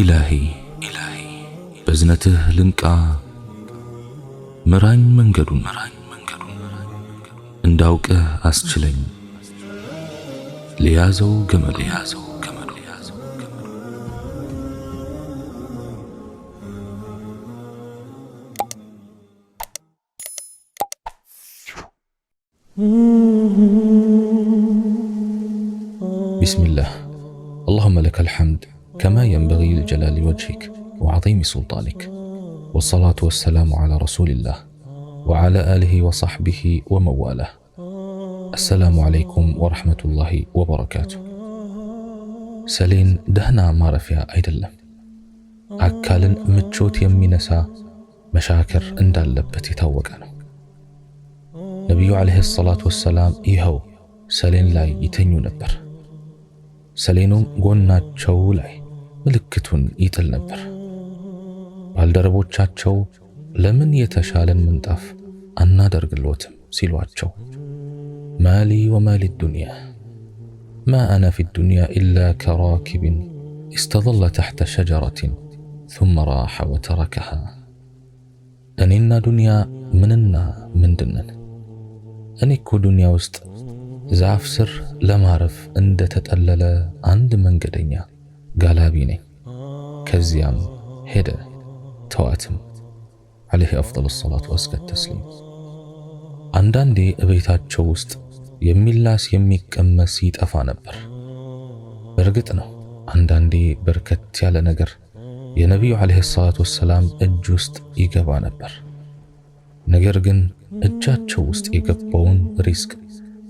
إلهي بزنته لنكا مران منجدون انداوك أسجلين ليازو جمل بسم الله. اللهم لك الحمد كما ينبغي لجلال وجهك وعظيم سلطانك، والصلاة والسلام على رسول الله وعلى آله وصحبه ومواله. السلام عليكم ورحمة الله وبركاته. سلين دهنا معرفيا أيدلم أكالن متشوت يمينسا مشاكر اندالبت يتوقعنا. نبي عليه الصلاة والسلام إيهو سلين لاي يتنيو نبر. سلينوم ጎናቸው ላይ ምልክቱን ይጥል ነበር። ባልደረቦቻቸው ለምን የተሻለን ምንጣፍ አናደርግሎትም ሲሏቸው ማሊ ወማሊ الدنيا ما أنا في الدنيا إلا كراكب استظل تحت شجرة ثم راح وتركها. أنينا دنيا مننا مندنن أنيكو دنيا وسط ዛፍ ስር ለማረፍ እንደተጠለለ አንድ መንገደኛ ጋላቢ ነኝ። ከዚያም ሄደ ተዋትም عليه أفضل الصلاة وأزكى التسليم። አንዳንዴ እቤታቸው ውስጥ የሚላስ የሚቀመስ ይጠፋ ነበር። በእርግጥ ነው አንዳንዴ በርከት ያለ ነገር የነቢዩ عليه الصلاة والسلام እጅ ውስጥ ይገባ ነበር። ነገር ግን እጃቸው ውስጥ የገባውን ሪዝቅ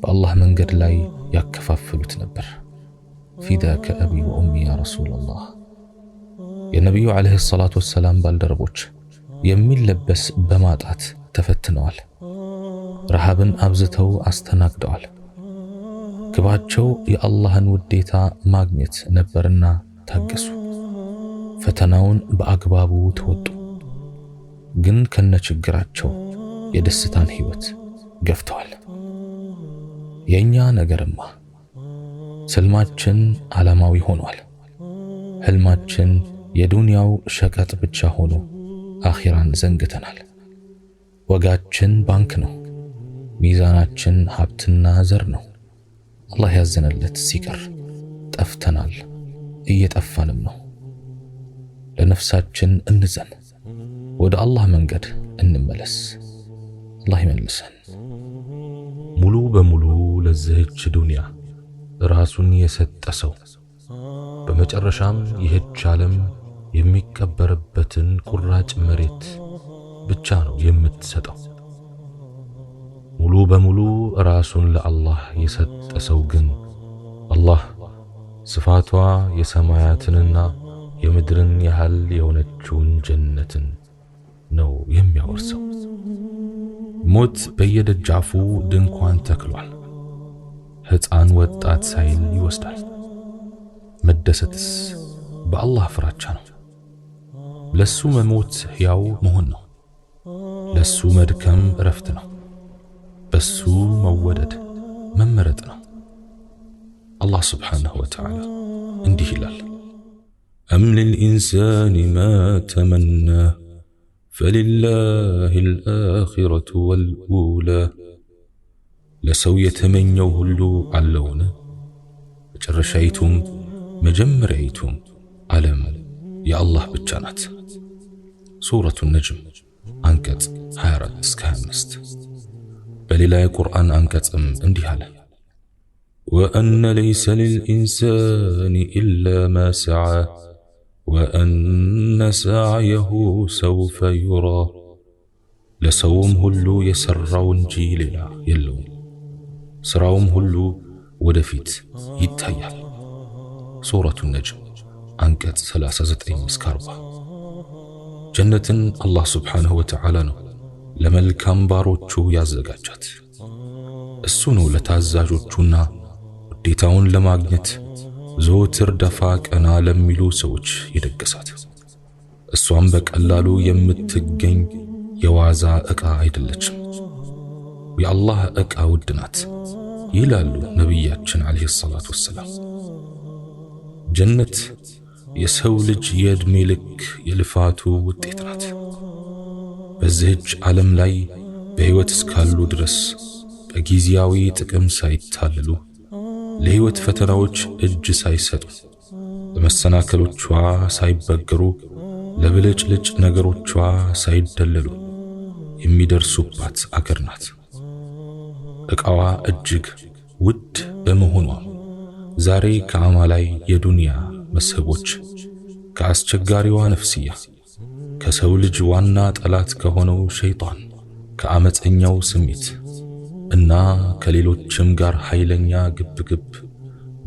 በአላህ መንገድ ላይ ያከፋፍሉት ነበር። ፊዳከ አቢ ወኡሚ ያ ረሱላላህ። የነቢዩ عليه الصلاة والسلام ባልደረቦች የሚለበስ በማጣት ተፈትነዋል። ረሃብን አብዝተው አስተናግደዋል። ግባቸው የአላህን ውዴታ ማግኘት ነበርና ታገሱ። ፈተናውን በአግባቡ ተወጡ። ግን ከነችግራቸው የደስታን ህይወት ገፍተዋል። የኛ ነገርማ ስልማችን ዓላማዊ ሆኗል። ህልማችን የዱንያው ሸቀጥ ብቻ ሆኖ አኺራን ዘንግተናል። ወጋችን ባንክ ነው። ሚዛናችን ሀብትና ዘር ነው። አላህ ያዘነለት ሲቀር ጠፍተናል፣ እየጠፋንም ነው። ለነፍሳችን እንዘን፣ ወደ አላህ መንገድ እንመለስ። አላህ ይመልሰን። ሙሉ በሙሉ ለዚህች ዱንያ ራሱን የሰጠ ሰው በመጨረሻም ይህች ዓለም የሚቀበርበትን ቁራጭ መሬት ብቻ ነው የምትሰጠው። ሙሉ በሙሉ ራሱን ለአላህ የሰጠ ሰው ግን አላህ ስፋቷ የሰማያትንና የምድርን ያህል የሆነችውን ጀነትን ነው የሚያወርሰው። ሞት በየደጃፉ ድንኳን ተክሏል። ሕፃን ወጣት ሳይል ይወስዳል። መደሰትስ በአላህ ፍራቻ ነው። ለሱ መሞት ሕያው መሆን ነው። ለሱ መድከም እረፍት ነው። በሱ መወደድ መመረጥ ነው። አላህ ስብሓንሁ ወተዓላ እንዲህ ይላል፣ አም ልልኢንሳን ማ ተመና فلله الآخرة والأولى። لسو يتمنيو هلو علون مجرشايتم مجمريتم علم يا الله بجانات. سورة النجم أنكت هارت سكامست. بل لا قرآن أنكت انديها وأن ليس للإنسان إلا ما سعى وأن سعيه سوف يرى. لسوم هلو يسرون جيلنا يلون سراوم هلو ودفيت يتهيال. سورة النجم أنكت 39-40. جنة الله سبحانه وتعالى لملكام باروچو ያዘጋጃት። እሱ ነው ለታዛዦቹና ውዴታውን ለማግኘት ዘወትር ደፋ ቀና ለሚሉ ሰዎች የደገሳት። እሷም በቀላሉ የምትገኝ የዋዛ ዕቃ አይደለችም። የአላህ ዕቃ ውድ ናት ይላሉ ነቢያችን አለይሂ ሰላቱ ወሰላም። ጀነት የሰው ልጅ የዕድሜ ልክ የልፋቱ ውጤት ናት። በዚህች ዓለም ላይ በሕይወት እስካሉ ድረስ በጊዜያዊ ጥቅም ሳይታለሉ ለሕይወት ፈተናዎች እጅ ሳይሰጡ በመሰናከሎቿ ሳይበገሩ ለብልጭልጭ ነገሮቿ ሳይደለሉ የሚደርሱባት አገር ናት። ዕቃዋ እጅግ ውድ በመሆኗ ዛሬ ከአማላይ የዱንያ መስህቦች ከአስቸጋሪዋ ነፍስያ ከሰው ልጅ ዋና ጠላት ከሆነው ሸይጣን ከአመፀኛው ስሜት እና ከሌሎችም ጋር ኃይለኛ ግብግብ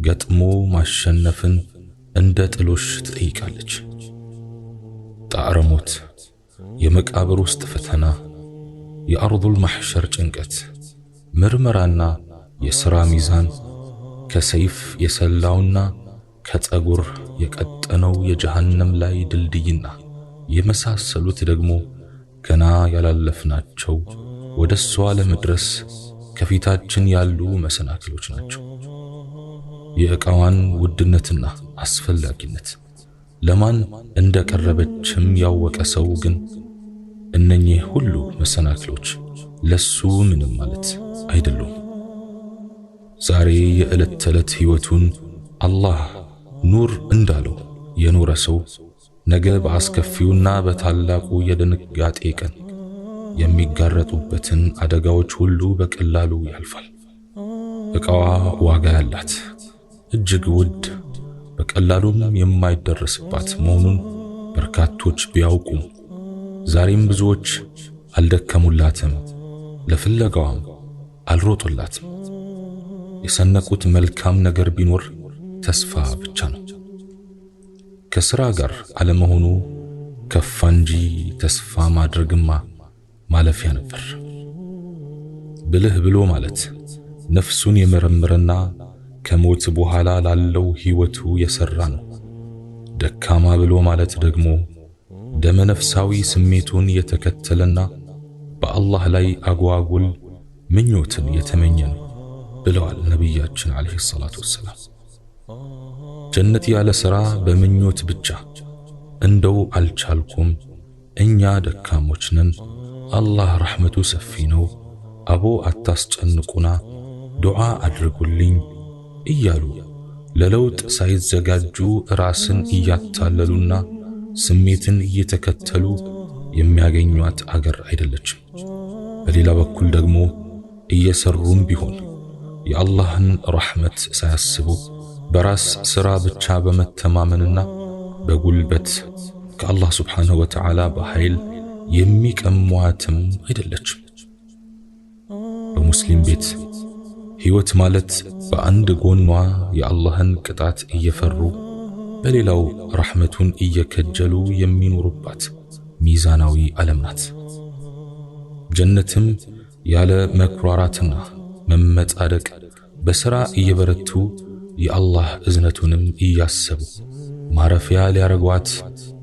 ገጥሞ ማሸነፍን እንደ ጥሎሽ ትጠይቃለች። ጣዕረ ሞት፣ የመቃብር ውስጥ ፈተና፣ የአርዱል ማሕሸር ጭንቀት፣ ምርመራና የሥራ ሚዛን፣ ከሰይፍ የሰላውና ከፀጉር የቀጠነው የጀሃነም ላይ ድልድይና የመሳሰሉት ደግሞ ገና ያላለፍናቸው ወደሷ ለመድረስ ከፊታችን ያሉ መሰናክሎች ናቸው። የዕቃዋን ውድነትና አስፈላጊነት ለማን እንደቀረበችም ያወቀ ሰው ግን እነኚህ ሁሉ መሰናክሎች ለሱ ምንም ማለት አይደሉም። ዛሬ የዕለት ተዕለት ሕይወቱን አላህ ኑር እንዳለው የኖረ ሰው ነገ በአስከፊውና በታላቁ የድንጋጤ ቀን የሚጋረጡበትን አደጋዎች ሁሉ በቀላሉ ያልፋል። ዕቃዋ ዋጋ ያላት እጅግ ውድ በቀላሉም የማይደረስባት መሆኑን በርካቶች ቢያውቁም ዛሬም ብዙዎች አልደከሙላትም፣ ለፍለጋዋም አልሮጡላትም። የሰነቁት መልካም ነገር ቢኖር ተስፋ ብቻ ነው። ከሥራ ጋር አለመሆኑ ከፋ እንጂ ተስፋ ማድረግማ ማለፊያ ነበር። ብልህ ብሎ ማለት ነፍሱን የመረመረና ከሞት በኋላ ላለው ሕይወቱ የሰራ ነው። ደካማ ብሎ ማለት ደግሞ ደመነፍሳዊ ስሜቱን የተከተለና በአላህ ላይ አጓጉል ምኞትን የተመኘ ነው ብለዋል ነቢያችን አለይሂ ሰላቱ ወሰላም። ጀነት ያለ ሥራ በምኞት ብቻ እንደው አልቻልኩም፣ እኛ ደካሞች ነን፣ አላህ ረሕመቱ ሰፊ ነው፣ አቦ አታስጨንቁና ዱዓ አድርጉልኝ እያሉ ለለውጥ ሳይዘጋጁ ራስን እያታለሉና ስሜትን እየተከተሉ የሚያገኟት አገር አይደለችም። በሌላ በኩል ደግሞ እየሰሩም ቢሆን የአላህን ረሕመት ሳያስቡ በራስ ሥራ ብቻ በመተማመንና በጉልበት ከአላህ ስብሓንሁ ወተዓላ በኃይል የሚቀሟትም አይደለችም። በሙስሊም ቤት ሕይወት ማለት በአንድ ጎኗ የአላህን ቅጣት እየፈሩ በሌላው ረሕመቱን እየከጀሉ የሚኖሩባት ሚዛናዊ ዓለም ናት። ጀነትም ያለ መኩራራትና መመጻደቅ በሥራ እየበረቱ የአላህ እዝነቱንም እያሰቡ ማረፊያ ሊያረጓት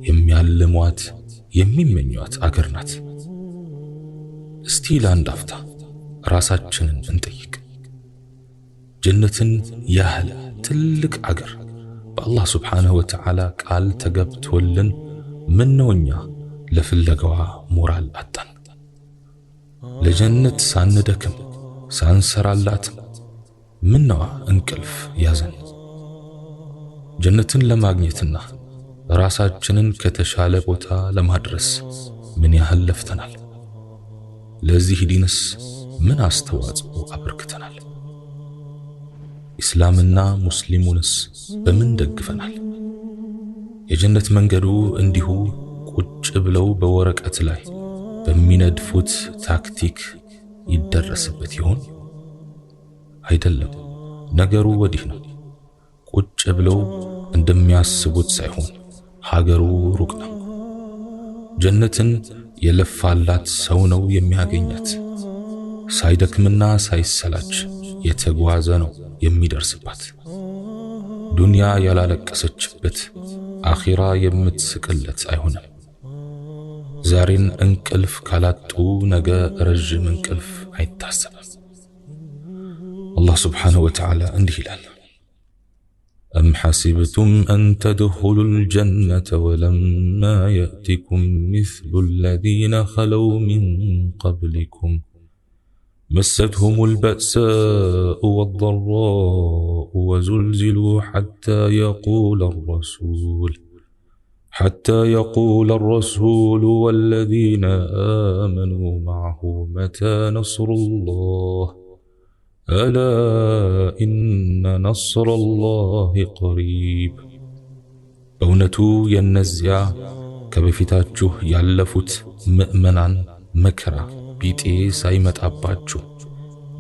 የሚያልሟት የሚመኟት አገር ናት። እስቲ ለአንድ አፍታ ራሳችንን እንጠይቅ። ጀነትን ያህል ትልቅ አገር በአላህ ስብሓንሁ ወተዓላ ቃል ተገብቶልን ምነው እኛ ለፍለጋዋ ሞራል አጣን? ለጀነት ሳንደክም ሳንሰራላት ምነዋ እንቅልፍ ያዘን? ጀነትን ለማግኘትና ራሳችንን ከተሻለ ቦታ ለማድረስ ምን ያህል ለፍተናል? ለዚህ ዲንስ ምን አስተዋጽኦ አበርክተናል? ኢስላምና ሙስሊሙንስ በምን ደግፈናል? የጀነት መንገዱ እንዲሁ ቁጭ ብለው በወረቀት ላይ በሚነድፉት ታክቲክ ይደረስበት ይሆን? አይደለም። ነገሩ ወዲህ ነው። ቁጭ ብለው እንደሚያስቡት ሳይሆን ሀገሩ ሩቅ ነው። ጀነትን የለፋላት ሰው ነው የሚያገኛት። ሳይደክምና ሳይሰላች የተጓዘ ነው የሚደርስባት። ዱንያ ያላለቀሰችበት አኺራ የምትስቅለት አይሆንም። ዛሬን እንቅልፍ ካላጡ ነገ ረጅም እንቅልፍ አይታሰብም። አላህ ስብሓንሁ ወተዓላ እንዲህ ይላል፣ أم حسبتم أن تدخلوا الجنة ولما يأتكم مثل الذين خلوا من قبلكم مستهم البأساء والضراء وزلزلوا حتى يقول الرسول والذين آمنوا معه متى نصر الله ألا إن نصر الله قريب أونتو ينزع كبفتاتجه يعلفت مؤمنا مكرا بيتي سايمت أباتجو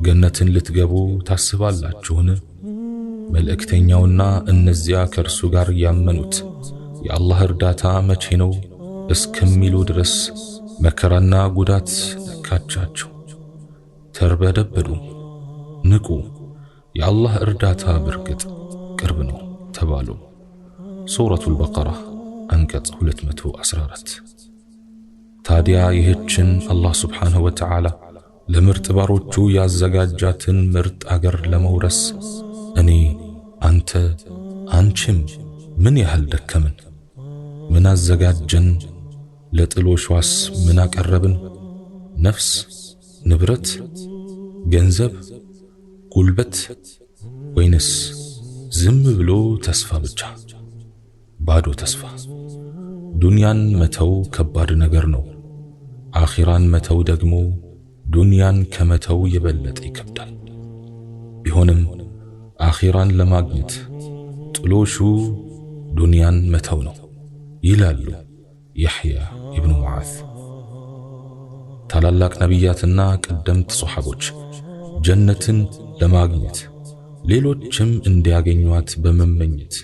جنة لتقبو تاسبالاجون ملأكتين يونا النزع كرسو غار يامنوت يا الله ارداتا مچينو اسكميلو درس مكرانا قدات نكاچاچو تربدبدو نكو يا الله ارداتا بركت قربنو تبالو سورة البقرة أنكت 214 تاديا يهچن الله سبحانه وتعالى لمرت باروچو يازغاجاتن مرت اگر لمورس اني انت انچم من يحل دكمن من አዘጋጀን ለጥሎሽዋስ ምን አቀረብን ነፍስ ንብረት ገንዘብ ጉልበት ወይንስ ዝም ብሎ ተስፋ ብቻ ባዶ ተስፋ ዱንያን መተው ከባድ ነገር ነው አኺራን መተው ደግሞ ዱንያን ከመተው የበለጠ ይከብዳል ቢሆንም አኺራን ለማግኘት ጥሎሹ ዱንያን መተው ነው ይላሉ يحيى ابن معاذ ታላላቅ ነቢያትና ቀደምት ሱሐቦች ጀነትን ለማግኘት ሌሎችም እንዲያገኙት በመመኘት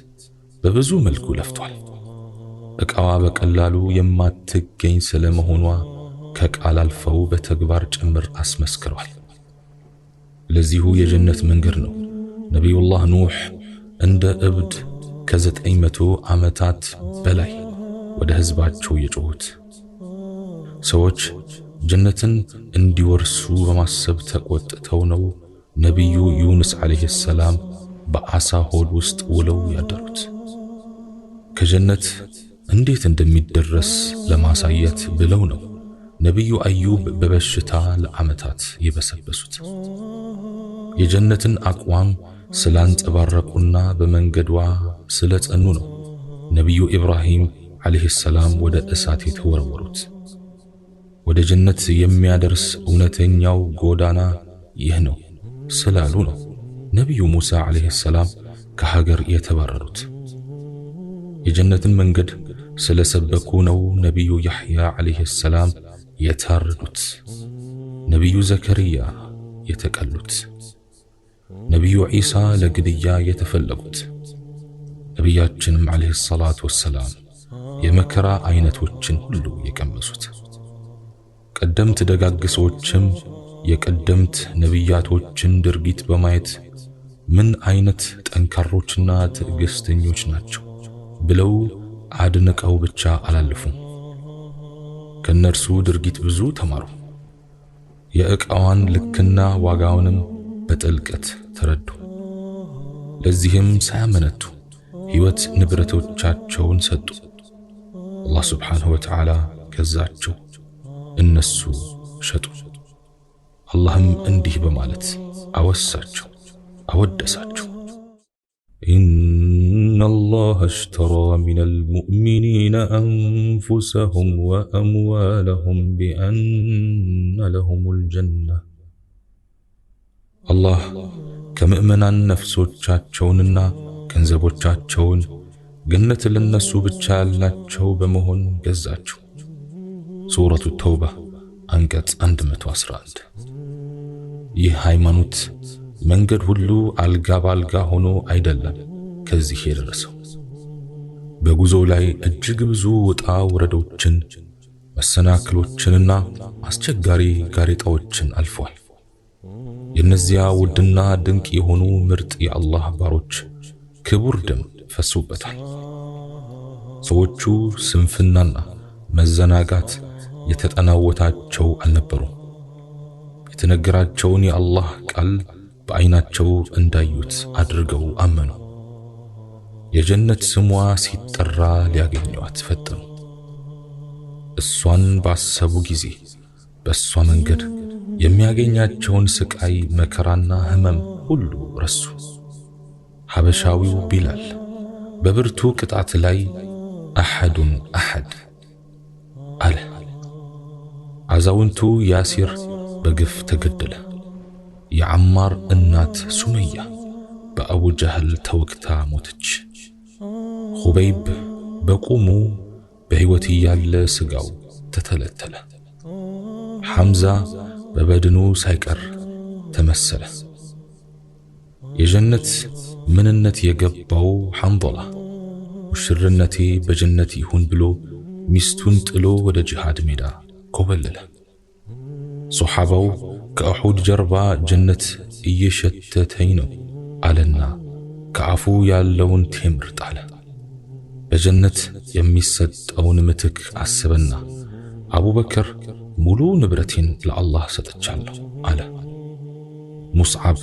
በብዙ መልኩ ለፍቷል እቃዋ በቀላሉ የማትገኝ ስለመሆኗ ከቃል አልፈው በተግባር ጭምር አስመስክረዋል ለዚሁ የጀነት መንገድ ነው ነብዩላህ ኑህ እንደ እብድ ከ900 ዓመታት በላይ ወደ ህዝባቸው የጮሁት ሰዎች ጀነትን እንዲወርሱ በማሰብ ተቆጥተው ነው ነብዩ ዩኑስ አለይሂ ሰላም በአሳ ሆድ ውስጥ ውለው ያደሩት ከጀነት እንዴት እንደሚደረስ ለማሳየት ብለው ነው ነብዩ አዩብ በበሽታ ለዓመታት ይበሰበሱት የጀነትን አቋም ስላንጸባረቁና በመንገዷ ስለጸኑ ነው ነብዩ ኢብራሂም አለይሂ ሰላም ወደ እሳት የተወረወሩት ወደ ጀነት የሚያደርስ እውነተኛው ጎዳና ይህ ነው ስላሉ ነው ነብዩ ሙሳ አለይሂ ሰላም ከሀገር የተባረሩት የጀነትን መንገድ ስለሰበኩ ነው ነብዩ ያህያ አለይሂ ሰላም የታረዱት ነብዩ ዘከሪያ የተቀሉት ነብዩ ዒሳ ለግድያ የተፈለጉት ነብያችንም አለይሂ ሰላቱ ወሰላም የመከራ አይነቶችን ሁሉ የቀመሱት ቀደምት ደጋግ ሰዎችም የቀደምት ነብያቶችን ድርጊት በማየት ምን አይነት ጠንካሮችና ትዕግስተኞች ናቸው ብለው አድንቀው ብቻ አላለፉም ከነርሱ ድርጊት ብዙ ተማሩ የእቃዋን ልክና ዋጋውንም በጥልቀት ተረዱ ለዚህም ሳያመነቱ ህይወት ንብረቶቻቸውን ሰጡ አላህ Subhanahu Wa Ta'ala ገዛቸው እነሱ ሸጡ አላህም እንዲህ በማለት አወሳቸው አወደሳቸው إن الله اشترى من المؤمنين أنفسهم وأموالهم بأن لهم الجنة الله كمؤمنان نفسوቻቸውንና ገንዘቦቻቸውን ገነት ለነሱ ብቻ ያላቸው በመሆን ገዛቸው ሱረቱ ተውባ አንቀጽ 111 ይህ ሃይማኖት መንገድ ሁሉ አልጋ ባልጋ ሆኖ አይደለም ከዚህ የደረሰው በጉዞ ላይ እጅግ ብዙ ወጣ ወረዶችን መሰናክሎችንና አስቸጋሪ ጋሬጣዎችን አልፏል የነዚያ ውድና ድንቅ የሆኑ ምርጥ የአላህ ባሮች ክቡር ደም ፈሱበታል ሰዎቹ ስንፍናና መዘናጋት የተጠናወታቸው አልነበሩም የተነገራቸውን የአላህ ቃል በአይናቸው እንዳዩት አድርገው አመኑ የጀነት ስሟ ሲጠራ ሊያገኟት ፈጠኑ። እሷን ባሰቡ ጊዜ በእሷ መንገድ የሚያገኛቸውን ስቃይ መከራና ህመም ሁሉ ረሱ። ሐበሻዊው ቢላል በብርቱ ቅጣት ላይ አሐዱን አሐድ አለ። አዛውንቱ ያሲር በግፍ ተገደለ። የዓማር እናት ሱመያ በአቡ ጀህል ተወግታ ሞተች። ኹበይብ በቁሙ በሕይወት ያለ ስጋው ተተለተለ። ሐምዛ በበድኑ ሳይቀር ተመሰለ። የጀነት ምንነት የገባው ሐንዘላ ሙሽርነቴ በጀነት ይሁን ብሎ ሚስቱን ጥሎ ወደ ጂሃድ ሜዳ ኮበለለ። ሶሐባው ከኡሑድ ጀርባ ጀነት እየሸተተኝ ነው አለና ከአፉ ያለውን ቴምር ጣለ። በጀነት የሚሰጠውን ምትክ አሰበና አቡበከር ሙሉ ንብረቴን ለአላህ ሰጥቻለሁ አለ። ሙስዓብ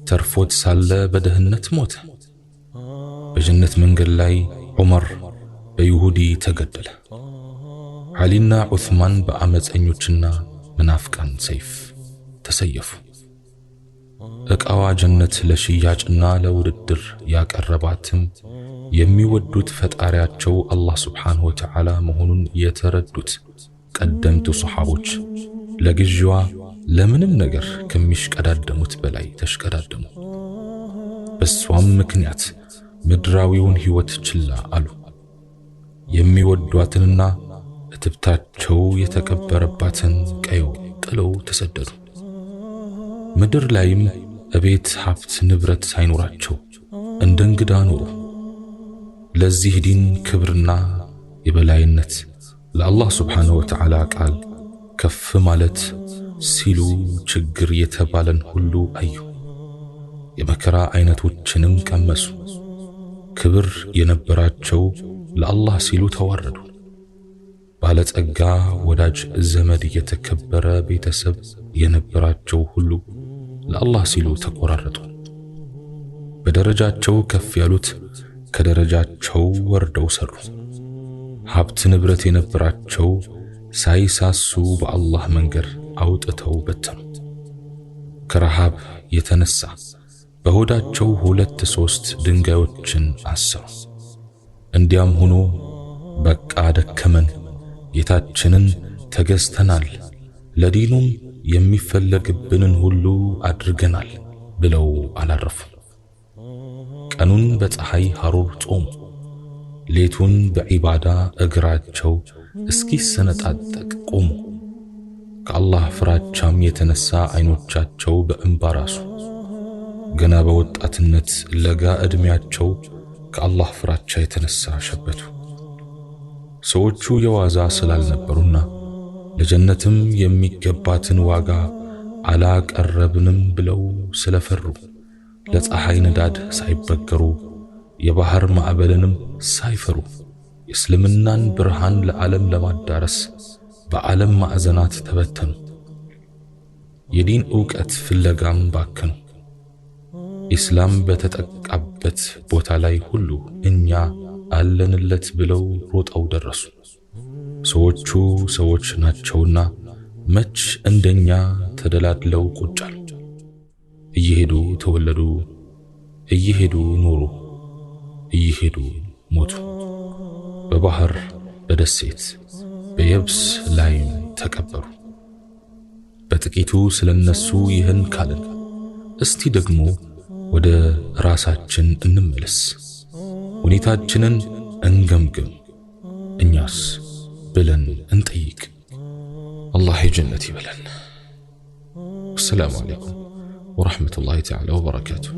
ተርፎት ሳለ በደህንነት ሞተ። በጀነት መንገድ ላይ ዑመር በይሁዲ ተገደለ። ዓሊና ዑስማን በአመፀኞችና መናፍቃን ሰይፍ ተሰየፉ። ዕቃዋ ጀነት ለሽያጭና ለውድድር ያቀረባትም የሚወዱት ፈጣሪያቸው አላህ ሱብሓነሁ ወተዓላ መሆኑን የተረዱት ቀደምቱ ሶሐቦች ለግዢዋ ለምንም ነገር ከሚሽቀዳደሙት በላይ ተሽቀዳደሙ። በሷም ምክንያት ምድራዊውን ሕይወት ችላ አሉ። የሚወዷትንና እትብታቸው የተቀበረባትን ቀየው ጥለው ተሰደዱ። ምድር ላይም እቤት ሀብት ንብረት ሳይኖራቸው እንደ እንግዳ ኖሩ። ለዚህ ዲን ክብርና የበላይነት ለአላህ ሱብሓነሁ ወተዓላ ቃል ከፍ ማለት ሲሉ ችግር የተባለን ሁሉ አዩ። የመከራ አይነቶችንም ቀመሱ። ክብር የነበራቸው ለአላህ ሲሉ ተዋረዱ። ባለጸጋ ወዳጅ ዘመድ የተከበረ ቤተሰብ የነበራቸው ሁሉ ለአላህ ሲሉ ተቆራረጡ። በደረጃቸው ከፍ ያሉት ከደረጃቸው ወርደው ሰሩ። ሀብት ንብረት የነበራቸው ሳይሳሱ በአላህ መንገድ አውጥተው በተኑ። ከረሃብ የተነሳ በሆዳቸው 2-3 ድንጋዮችን አሰሩ። እንዲያም ሆኖ በቃ ደከመን፣ ጌታችንን ተገዝተናል፣ ለዲኑም የሚፈለግብንን ሁሉ አድርገናል ብለው አላረፉ። ቀኑን በፀሐይ ሐሩር ጾሙ። ሌቱን በዒባዳ እግራቸው እስኪሰነጣጠቅ ቆሙ። ከአላህ ፍራቻም የተነሳ አይኖቻቸው በእንባ ራሱ። ገና በወጣትነት ለጋ ዕድሜያቸው ከአላህ ፍራቻ የተነሳ ሸበቱ። ሰዎቹ የዋዛ ስላልነበሩና ለጀነትም የሚገባትን ዋጋ አላቀረብንም ብለው ስለፈሩ ለፀሐይ ንዳድ ሳይበገሩ የባህር ማዕበልንም ሳይፈሩ የእስልምናን ብርሃን ለዓለም ለማዳረስ በዓለም ማዕዘናት ተበተኑ። የዲን ዕውቀት ፍለጋም ባከኑ። ኢስላም በተጠቃበት ቦታ ላይ ሁሉ እኛ አለንለት ብለው ሮጠው ደረሱ። ሰዎቹ ሰዎች ናቸውና መች እንደኛ ተደላድለው ቁጭ አሉ። እየሄዱ ተወለዱ፣ እየሄዱ ኖሩ፣ እየሄዱ ሞቱ። በባህር በደሴት በየብስ ላይም ተቀበሩ። በጥቂቱ ስለነሱ ይህን ካልን እስቲ ደግሞ ወደ ራሳችን እንመለስ። ሁኔታችንን እንገምግም። እኛስ ብለን እንጠይቅ። አላህ የጀነት ይበለን። አሰላሙ አለይኩም ወራህመቱላሂ ተዓላ ወበረካቱሁ።